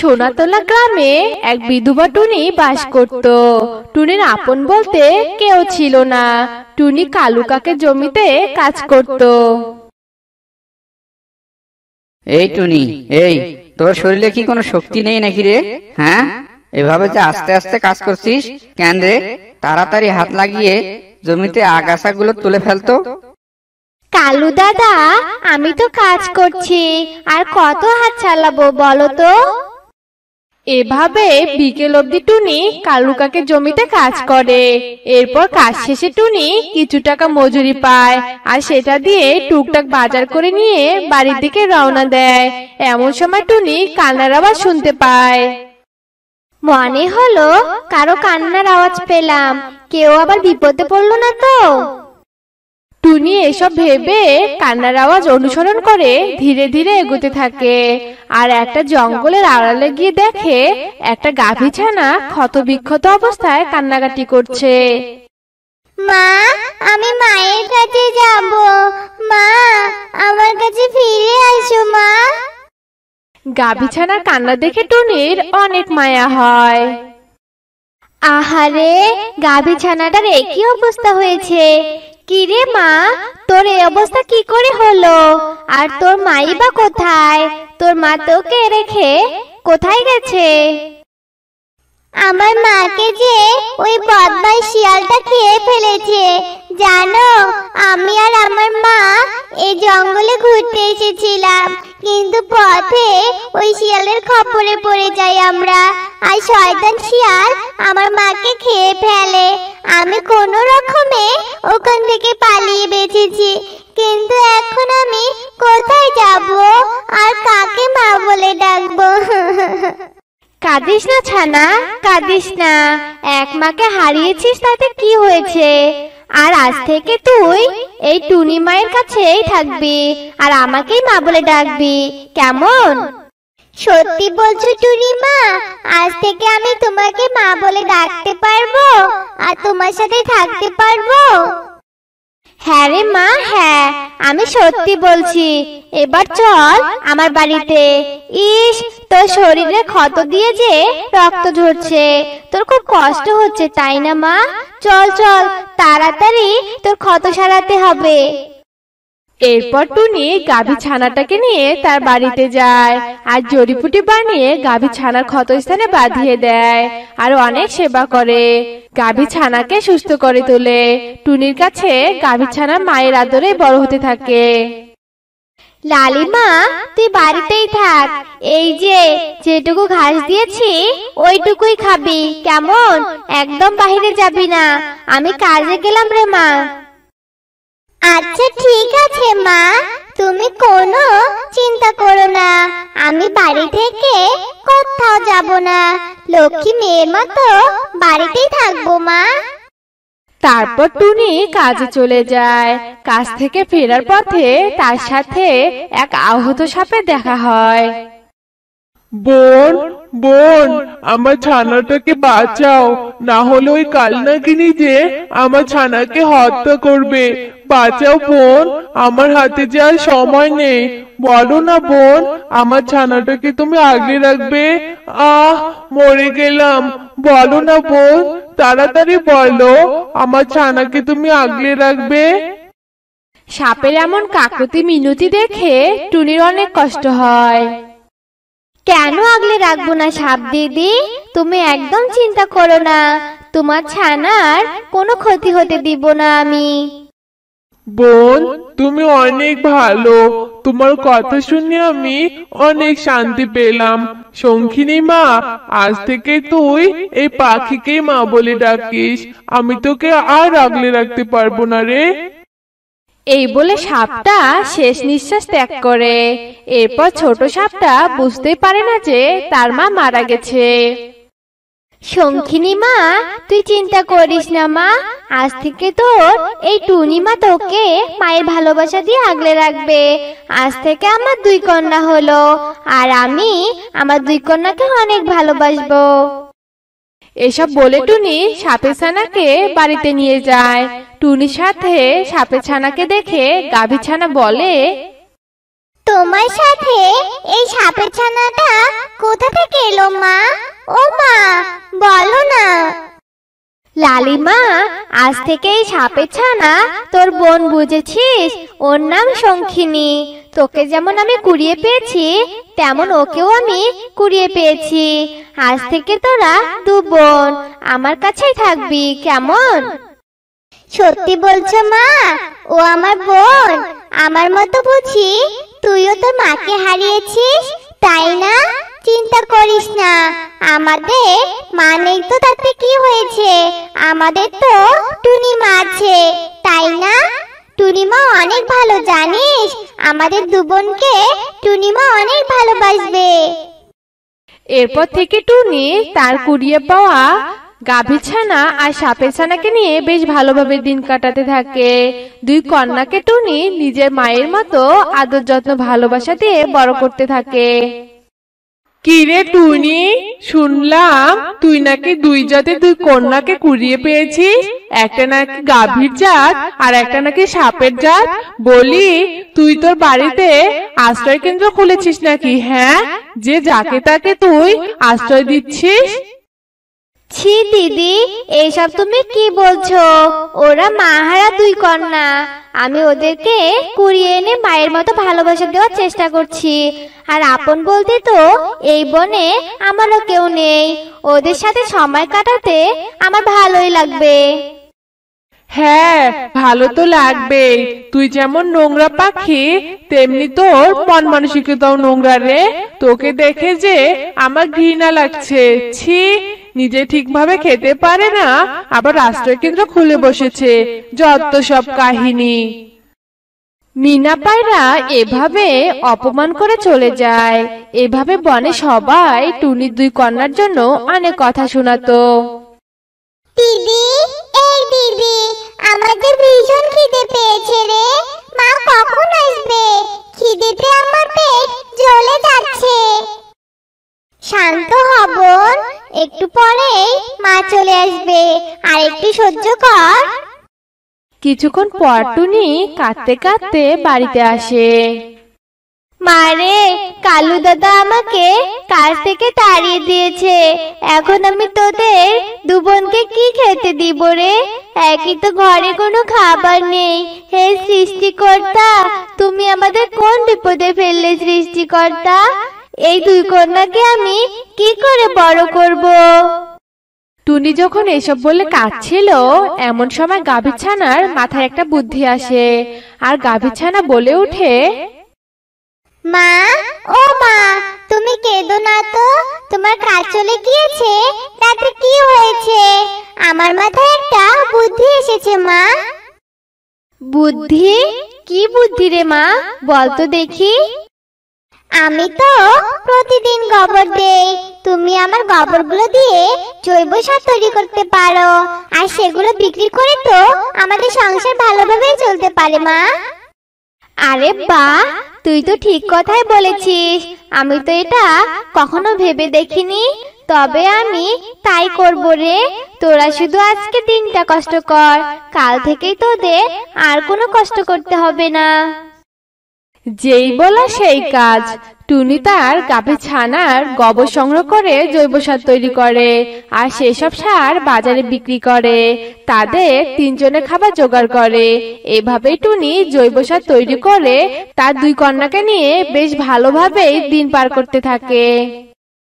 সোনাতলা গ্রামে এক বিধবা টুনি বাস করত। টুনির আপন বলতে কেউ ছিল না। টুনি কালু কাকের জমিতে কাজ করত। এই টুনি, এই তোর শরীরে কি কোনো শক্তি নেই নাকি রে? হ্যাঁ, এভাবে যে আস্তে আস্তে কাজ করছিস কেন রে? তাড়াতাড়ি হাত লাগিয়ে জমিতে আগাছাগুলো তুলে ফেলতো। কালু দাদা, আমি তো কাজ করছি, আর কত হাত চালাবো বলো তো? এভাবে বিকেল অবধি টুনি কালু কাকের জমিতে কাজ করে। এরপর কাজ শেষে টুনি কিছু টাকা মজুরি পায়, আর সেটা দিয়ে টুকটাক বাজার করে নিয়ে বাড়ির দিকে রওনা দেয়। এমন সময় টুনি কান্নার আওয়াজ শুনতে পায়। মনে হলো কারো কান্নার আওয়াজ পেলাম, কেউ আবার বিপদে পড়লো না তো? টুনি এসব ভেবে কান্নার আওয়াজ অনুসরণ করে ধীরে ধীরে এগোতে থাকে। আর একটা জঙ্গলের আড়ালে গিয়ে দেখে একটা গাভী ছানা ক্ষতবিক্ষত অবস্থায় কান্নাকাটি করছে। মা, আমি মায়ের কাছে যাব। মা, আমার কাছে ফিরে আসো মা। গাভী ছানার কান্না দেখে টুনির অনেক মায়া হয়। আহারে, গাভী ছানাটার একই অবস্থা হয়েছে। কিরে মা, তোর এই অবস্থা কি করে হলো? আর তোর মাই বা কোথায়? তোর মা তোকে রেখে কোথায় গেছে? আমার মাকে যে ওই বদমাই শিয়ালটা খেয়ে ফেলেছে। জানো, আমি আর আমার মা এই জঙ্গলে ঘুরতে এসেছিলাম, কিন্তু পথে ওই শিয়ালের খপ্পরে পড়ে যাই আমরা, আর শয়তান শিয়াল আমার মাকে খেয়ে ফেলে। আমি কোনো রকমে ওখান থেকে পালিয়ে বেঁচেছি, কিন্তু এখন আমি কোথায় যাব আর কাকে মা বলে ডাকবো? কাঁদিস না ছানা, কাঁদিস না। এক মাকে হারিয়েছিস তাতে কি হয়েছে? আর আজ থেকে তুই এই টুনি মায়ের কাছেই থাকবি, আর আমাকেই মা বলে ডাকবি, কেমন? সত্যি বলছো টুনি মা? আজ থেকে আমি তোমাকে মা বলে ডাকতে পারবো আর তোমার সাথে থাকতে পারবো? হ্যাঁ রে মা, হ্যাঁ, আমি সত্যি বলছি। এবার চল আমার বাড়িতে। ইস, তোর শরীরে ক্ষত দিয়ে যে রক্ত ঝরছে, তোর খুব কষ্ট হচ্ছে তাই না মা? চল চল, তাড়াতাড়ি তোর ক্ষত সারাতে হবে। এরপর টুনি গাভী ছানাটাকে নিয়ে তার বাড়িতে যায়, আর জড়িপুটি বানিয়ে গাভী ছানার ক্ষতস্থানে বাঁধিয়ে দেয়, আর অনেক সেবা করে। গাভী ছানাকে সুস্থ করে তোলে। টুনির কাছে গাভী ছানা মায়ের আদরে বড় হতে থাকে। লালিমা, তুই বাড়িতেই থাক। এই যে যেটুকু ঘাস দিয়েছি ওইটুকুই খাবি, কেমন? একদম বাহিরে যাবি না। আমি কাজে গেলাম রে মা। আচ্ছা ঠিক আছে মা, তুমি কোনো চিন্তা করো না। আমি বাড়ি থেকে কোথাও যাব না। লক্ষ্মী মেয়ের মতো বাড়িতেই থাকবো মা। তারপর টুনি কাজে চলে যায়। কাজ থেকে ফেরার পথে তার সাথে এক আহত সাপের দেখা হয়। বোন, বোন, আমার ছানাটাকে বাঁচাও, না হলে ওই কালনাগিনী যে আমার ছানাকে হত্যা করবে। বাঁচাও বোন, আমার হাতে যে আর সময় নেই। বলো না বোন, আমার ছানাটাকে তুমি আগলে রাখবে? মরে গেলাম। বলো না বোন, তাড়াতাড়ি বলো, আমার ছানাকে তুমি আগলে রাখবে? সাপের এমন কাকুতি মিনতি দেখে টুনির অনেক কষ্ট হয়। কেন আগলে রাখবো না সাপ দিদি? তুমি একদম চিন্তা করো না, তোমার ছানার কোনো ক্ষতি হতে দিব না আমি। বোন, তুমি অনেক ভালো। তোমার কথা শুনে আমি অনেক শান্তি পেলাম। শঙ্খিনী মা, আজ থেকে তুই এই পাখিকেই মা বলে ডাকিস। আমি তোকে আর আগলে রাখতে পারবো না রে। এই বলে সাপটা শেষ নিঃশ্বাস ত্যাগ করে। এরপর ছোট সাপটা বুঝতেই পারে না যে তার মা মারা গেছে। শঙ্খিনী মা, তুই চিন্তা করিস না মা। আজ থেকে তোর এই টুনি মা তোকে মায়ের ভালোবাসা দিয়ে আগলে রাখবে। আজ থেকে আমার 2 কন্যা হলো, আর আমি আমার 2 কন্যাকে অনেক ভালোবাসবো। এসব বলে টুনি সাপের ছানাকে বাড়িতে নিয়ে যায়। টুনির সাথে সাপের ছানাকে দেখে গাভী ছানা বলে, তোমার সাথে এই সাপের ছানাটা কোথা থেকে এলো মা? ও মা, বলো না। লালিমা, আজ থেকে এই সাপের ছানা তোর বোন, বুঝেছিস? ওর নাম শঙ্খিনী। তোকে যেমন আমি কুড়িয়ে পেয়েছি, তেমন ওকেও আমি কুড়িয়ে পেয়েছি। আজ থেকে তোরা দু বোন আমার কাছেই থাকবি, কেমন? সত্যি বলছো মা? ও আমার বোন? আমার মতো বুঝি তুইও তোর মাকে হারিয়েছিস, তাই না? চিন্তা করিস না, আমাদের মা নেই তো তাতে কি হয়েছে, আমাদের তো টুনি মা আছে, তাই না? টুনি মা অনেক ভালো, জানিস? আমাদের দু বোনকে টুনি মা অনেক ভালোবাসবে। এরপর থেকে টুনি তার কুড়িয়ে পাওয়া গাভীর ছানা আর সাপের ছানাকে নিয়ে বেশ ভালোভাবে দিন কাটাতে থাকে। দুই কন্যাকে টুনি নিজের মায়ের মতো আদর যত্ন ভালোবাসা দিয়ে বড় করতে থাকে। কিরে টুনি, শুনলাম তুই নাকি দুই জাতের দুই কন্যাকে কুড়িয়ে পেয়েছিস, একটা নাকি গাভীর জাত আর একটা নাকি সাপের জাত। বলি, তুই তোর বাড়িতে আশ্রয় কেন্দ্র খুলেছিস নাকি? হ্যাঁ, যে যাকে তাকে তুই আশ্রয় দিচ্ছিস। ছি দিদি, এইসব তুমি কি বলছো? ওরা মাহারা দুই কন্যা, আমি ওদেরকে কুড়িয়ে এনে মায়ের মতো ভালোবাসা দেওয়ার চেষ্টা করছি। আর আপন বলতে তো এই বনে আমারও কেউ নেই, ওদের সাথে সময় কাটাতে আমার ভালোই লাগবে। হ্যাঁ, ভালো তো লাগবেই। তুই যেমন নোংরা পাখি, তেমনি তোর মন মানসিকতাও নোংরা রে। তোকে দেখে যে আমার ঘৃণা লাগছে। ছি, নিজে ঠিকভাবে খেতে পারে না, আবার আশ্রয় কেন্দ্র খুলে বসেছে। যত সব কাহিনী। মিনা পায়রা এভাবে অপমান করে চলে যায়। এভাবে বনে সবাই টুনির দুই কন্যার জন্য অনেক কথা শোনাতো। দিদি, এই দিদি, আমাদের ভীষণ খিদে পেয়েছে রে। মা কখন আসবে? খিদেতে আমার পেট জ্বলে যাচ্ছে। শান্ত হ বোন, একটু পরেই মা চলে আসবে, আর একটু সহ্য কর। কিছুক্ষণ পর টুনি কাঁদতে কাঁদতে বাড়িতে আসে। মারে, কালু দাদা আমাকে কাজ থেকে তাড়িয়ে দিয়েছে। এখন আমি তোদের দু বোনকে কি খেতে দিব রে? একই তো ঘরে কোনো খাবার নেই। হে সৃষ্টিকর্তা, তুমি আমাদের কোন বিপদে ফেললে সৃষ্টিকর্তা? এই দুই কন্যাকে আমি কি করে বড় করব? টুনি যখন এসব বলে কাঁদছিল, এমন সময় গাভীর ছানার মাথায় একটা বুদ্ধি আসে। আর গাভীর ছানা বলে ওঠে, মা, ও মা, তুমি কেঁদো না তো। তোমার কাজ চলে গিয়েছে, তাতে কি হয়েছে? আমার মাথায় একটা বুদ্ধি এসেছে মা। বুদ্ধি? কি বুদ্ধি রে মা, বল তো দেখি। আমি তো প্রতিদিন গোবর দেই, তুমি আমার গোবরগুলো দিয়ে জৈব সার তৈরি করতে পারো, আর সেগুলো বিক্রি করে তো আমাদের সংসার ভালোভাবে চলতে পারে মা। আরে বাহ, তুই তো ঠিক কথাই বলেছিস। আমি তো এটা কখনো ভেবে দেখিনি। তবে আমি তাই করব রে। তোরা শুধু আজকে দিনটা কষ্ট কর, কাল থেকেই তোদের আর কোনো কষ্ট করতে হবে না। যেই বলা সেই কাজ। টুনি তার গাভীর ছানার গোবর সংগ্রহ করে জৈব সার তৈরি করে, আর সেসব সার বাজারে বিক্রি করে। তাদের তিনজনের খাবার জোগাড় করে। এভাবেই টুনি জৈব সার তৈরি করে তার দুই কন্যাকে নিয়ে বেশ ভালোভাবেই দিন পার করতে থাকে।